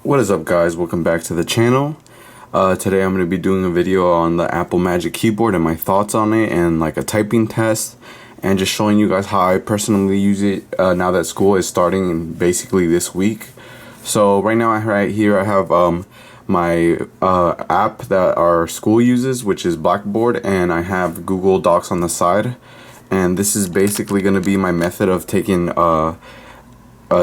What is up, guys? Welcome back to the channel. Today I'm going to be doing a video on the Apple Magic Keyboard and my thoughts on it, and like a typing test, and just showing you guys how I personally use it now that school is starting basically this week. So right now, right here I have my app that our school uses, which is Blackboard, and I have Google Docs on the side, and this is basically going to be my method of taking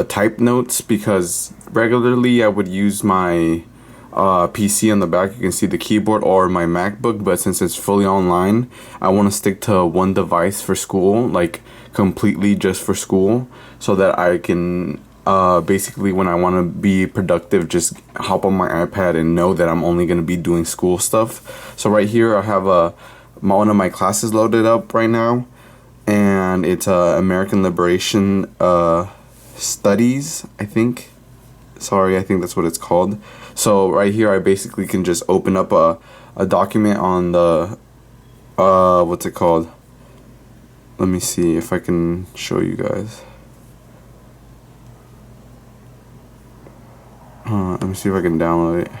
type notes, because regularly I would use my PC on the back. You can see the keyboard, or my MacBook, but since it's fully online, I want to stick to one device for school, like completely just for school, so that I can basically, when I want to be productive, just hop on my iPad and know that I'm only going to be doing school stuff. So right here I have one of my classes loaded up right now, and it's American Liberation Studies, I think. I think that's what it's called. So right here I basically can just open up a document on the what's it called? Let me see if I can show you guys. Let me see if I can download it.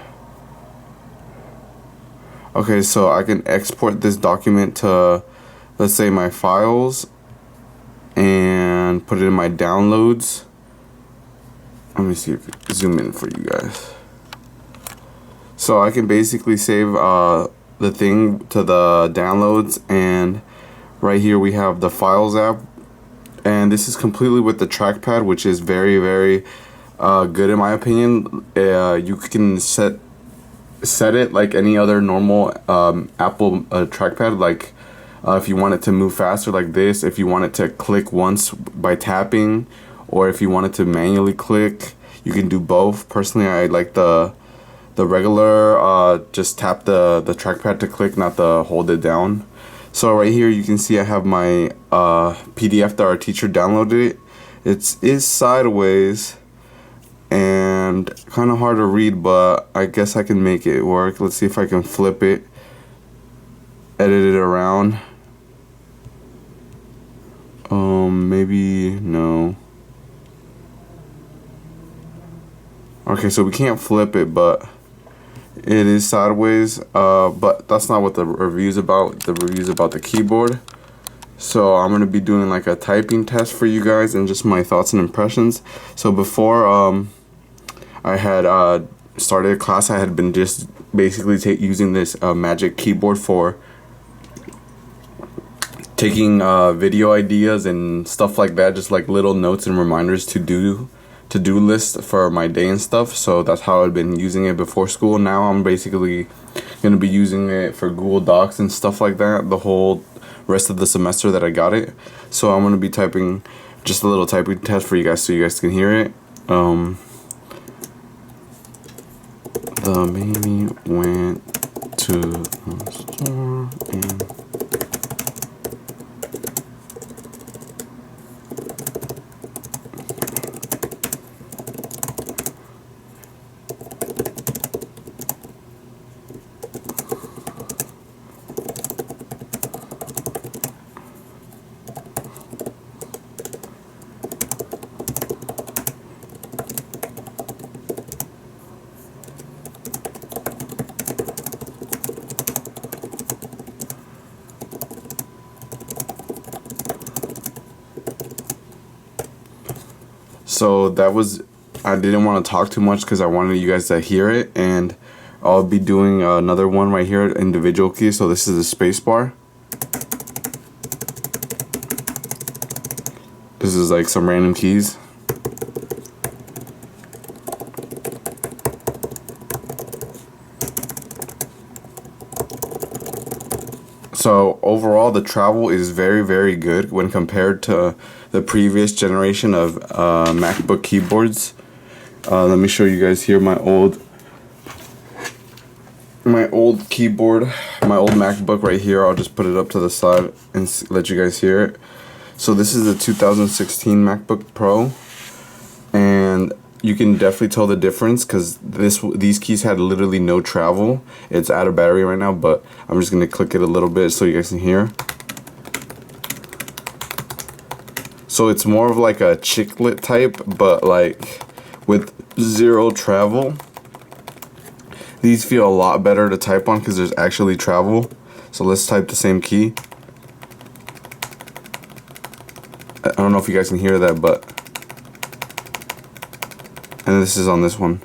Okay, so I can export this document to, let's say, my files, and put it in my downloads. Let me see if I zoom in for you guys. So I can basically save the thing to the downloads, and right here we have the Files app, and this is completely with the Trackpad, which is very, very good in my opinion. You can set it like any other normal Apple Trackpad, like if you want it to move faster like this, if you want it to click once by tapping, or if you want it to manually click, you can do both. Personally, I like the regular just tap the trackpad to click, not to hold it down. So right here you can see I have my PDF that our teacher downloaded it. It is sideways and kind of hard to read, but I guess I can make it work. Let's see if I can flip it, edit it around. Maybe no. Okay, so we can't flip it, but it is sideways. But that's not what the review's about. The review's about the keyboard. So I'm gonna be doing like a typing test for you guys, and just my thoughts and impressions. So before I had started class, I had been just basically using this Magic Keyboard for taking video ideas and stuff like that, just like little notes and reminders to do list for my day and stuff. So that's how I've been using it before school. Now I'm basically gonna be using it for Google Docs and stuff like that the whole rest of the semester that I got it. So I'm gonna be typing just a little typing test for you guys, so you guys can hear it. The baby went to the store and so that was, I didn't want to talk too much because I wanted you guys to hear it, and I'll be doing another one right here, individual keys. So this is the space bar. This is like some random keys. So overall, the travel is very, very good when compared to the previous generation of MacBook keyboards. Let me show you guys here my old keyboard, my old MacBook right here. I'll just put it up to the side and let you guys hear it. So this is a 2016 MacBook Pro, and you can definitely tell the difference because these keys had literally no travel. It's out of battery right now, but I'm just gonna click it a little bit so you guys can hear. So it's more of like a chiclet type, but like with zero travel. These feel a lot better to type on because there's actually travel. So let's type the same key. I don't know if you guys can hear that, but... And this is on this one.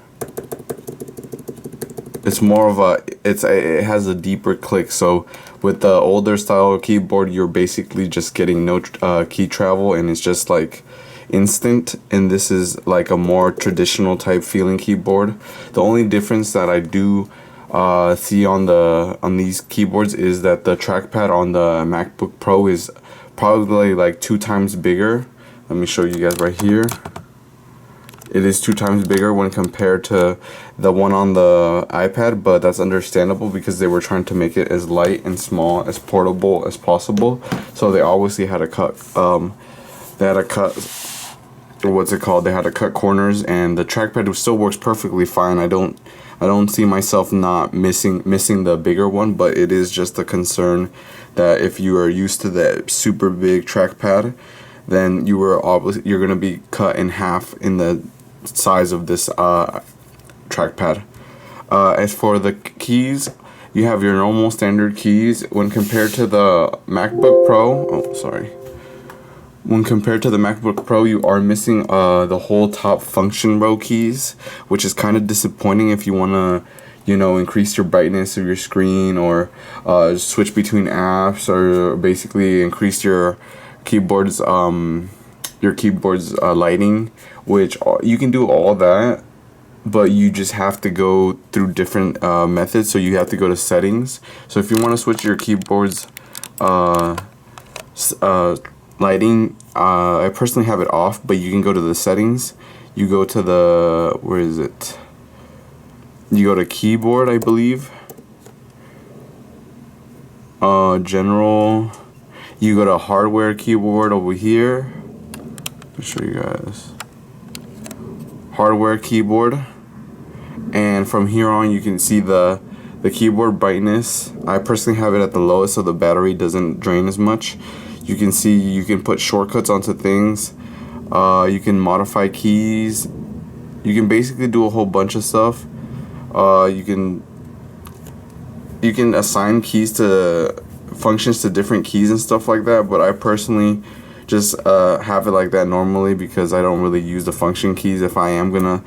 It's more of a... It has a deeper click, so with the older style keyboard, you're basically just getting no key travel, and it's just like instant. And this is like a more traditional type feeling keyboard. The only difference that I do see on these keyboards is that the trackpad on the MacBook Pro is probably like 2 times bigger. Let me show you guys right here. It is 2 times bigger when compared to the one on the iPad, but that's understandable because they were trying to make it as light and small, as portable as possible. So they obviously had to cut, they had to cut corners, and the trackpad still works perfectly fine. I don't see myself not missing the bigger one, but it is just a concern that if you are used to that super big trackpad, then you're gonna be cut in half in the size of this trackpad. As for the keys, you have your normal standard keys. When compared to the MacBook Pro, when compared to the MacBook Pro, you are missing the whole top function row keys, which is kind of disappointing if you want to, you know, increase your brightness of your screen, or switch between apps, or basically increase your keyboard's lighting, which you can do all that, but you just have to go through different methods. So you have to go to settings. So if you want to switch your keyboard's lighting, I personally have it off, but you can go to the settings. You go to the, where is it? You go to keyboard, I believe. General. You go to hardware keyboard over here. Let me show you guys. Hardware keyboard. And from here on, you can see the keyboard brightness. I personally have it at the lowest, so the battery doesn't drain as much. You can see you can put shortcuts onto things. You can modify keys. You can basically do a whole bunch of stuff. You can assign keys to functions to different keys and stuff like that, but I personally just have it like that normally because I don't really use the function keys. If I am gonna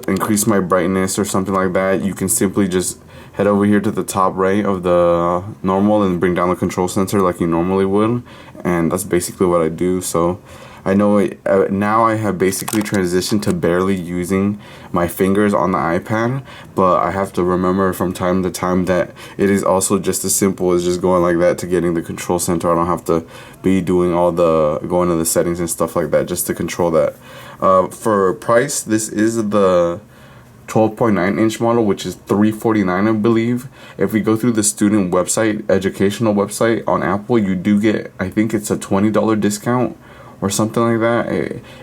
increase my brightness or something like that, you can simply just head over here to the top right of the normal and bring down the control center like you normally would, and that's basically what I do. So I know now I have basically transitioned to barely using my fingers on the iPad, but I have to remember from time to time that it is also just as simple as just going like that to getting the control center. I don't have to be doing all the going to the settings and stuff like that just to control that. For price, this is the 12.9-inch model, which is $349, I believe. If we go through the student website, educational website on Apple, you do get, I think it's a $20 discount or something like that.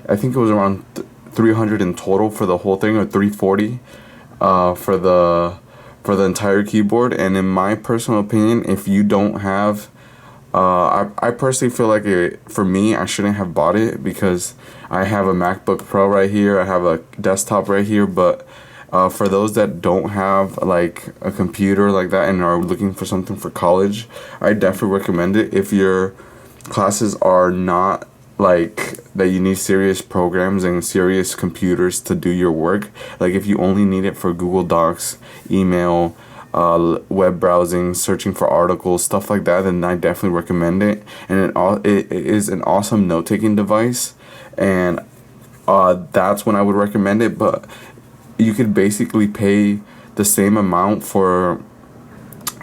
I think it was around $300 in total for the whole thing, or $340 for the entire keyboard. And in my personal opinion, if you don't have, I personally feel like for me, I shouldn't have bought it because I have a MacBook Pro right here, I have a desktop right here, but for those that don't have like a computer like that and are looking for something for college, I definitely recommend it. If your classes are not like that, you need serious programs and serious computers to do your work, like if you only need it for Google Docs, email, web browsing, searching for articles, stuff like that, then I definitely recommend it. And it is an awesome note-taking device, and that's when I would recommend it. But you could basically pay the same amount for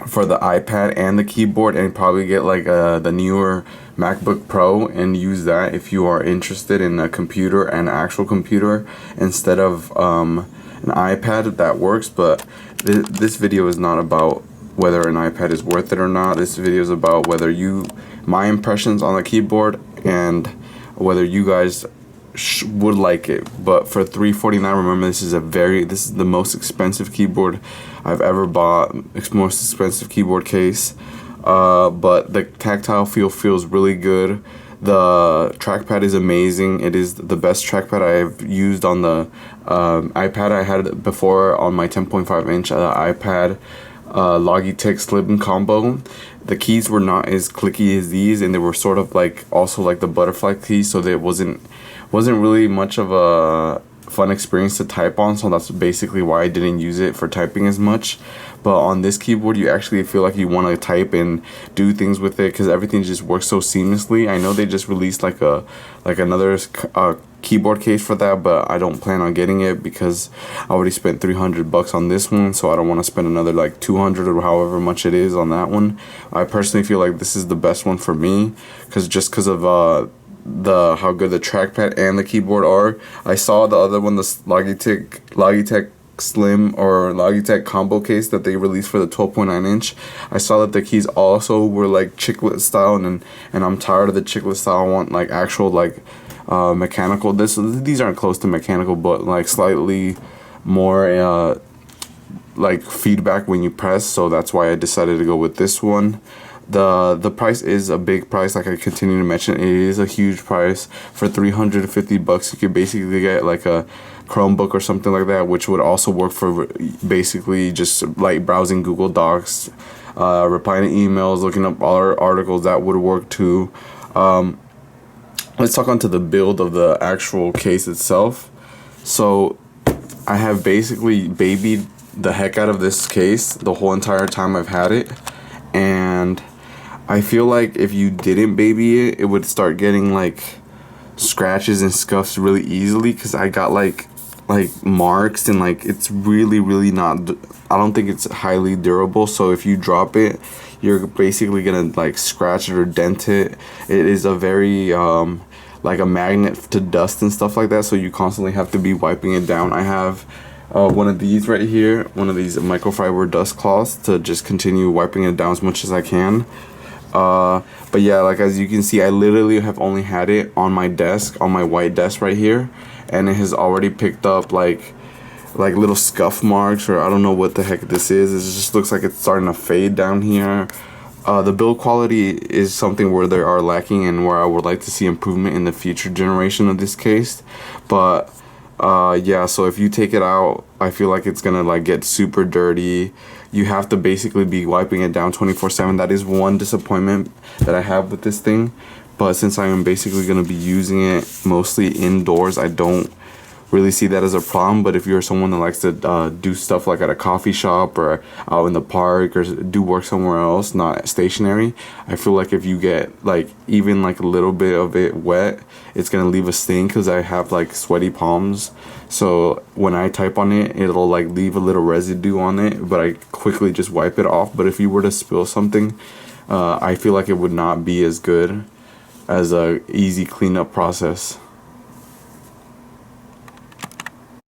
the iPad and the keyboard and probably get like the newer MacBook Pro and use that if you are interested in a computer, an actual computer, instead of an iPad. That works. But this video is not about whether an iPad is worth it or not. This video is about my impressions on the keyboard and whether you guys would like it. But for $349, remember, this is the most expensive keyboard I've ever bought, most expensive keyboard case. But the tactile feel feels really good. The trackpad is amazing. It is the best trackpad I've used on the iPad. I had it before on my 10.5-inch iPad Logitech Slim Combo. The keys were not as clicky as these, and they were sort of like also like the butterfly keys, so that wasn't really much of a fun experience to type on. So that's basically why I didn't use it for typing as much. But on this keyboard, you actually feel like you want to type and do things with it because everything just works so seamlessly. I know they just released like another keyboard case for that, but I don't plan on getting it because I already spent $300 on this one, so I don't want to spend another like 200 or however much it is on that one. I personally feel like this is the best one for me because of how good the trackpad and the keyboard are. I saw the other one, the Logitech Slim or Logitech combo case that they released for the 12.9-inch. I saw that the keys also were like chiclet style, and I'm tired of the chiclet style. I want like actual like mechanical. These aren't close to mechanical, but like slightly more like feedback when you press. So that's why I decided to go with this one. The price is a big price, like I continue to mention. It is a huge price. For $350 you could basically get like a Chromebook or something like that, which would also work for basically just like browsing Google Docs, replying to emails, looking up other articles. That would work too. Let's talk onto the build of the actual case itself. So I have basically babied the heck out of this case the whole entire time I've had it, and I feel like if you didn't baby it, it would start getting like scratches and scuffs really easily, because I got like marks, and like it's really not, I don't think it's highly durable. So if you drop it, you're basically gonna like scratch it or dent it. It is a very like a magnet to dust and stuff like that, so you constantly have to be wiping it down. I have one of these right here, one of these microfiber dust cloths to just continue wiping it down as much as I can. But yeah, like as you can see, I literally have only had it on my desk, on my white desk right here, and it has already picked up like little scuff marks, or I don't know what the heck this is. It just looks like it's starting to fade down here. The build quality is something where they are lacking, and where I would like to see improvement in the future generation of this case. But yeah, so if you take it out, I feel like it's gonna like get super dirty. You have to basically be wiping it down 24/7. That is one disappointment that I have with this thing. But since I am basically gonna be using it mostly indoors, I don't really see that as a problem. But if you're someone that likes to do stuff like at a coffee shop or out in the park, or do work somewhere else, not stationary, I feel like if you get like even like a little bit of it wet, it's gonna leave a stain, because I have like sweaty palms. So when I type on it, it'll like leave a little residue on it, but I quickly just wipe it off. But if you were to spill something, I feel like it would not be as good as a easy cleanup process.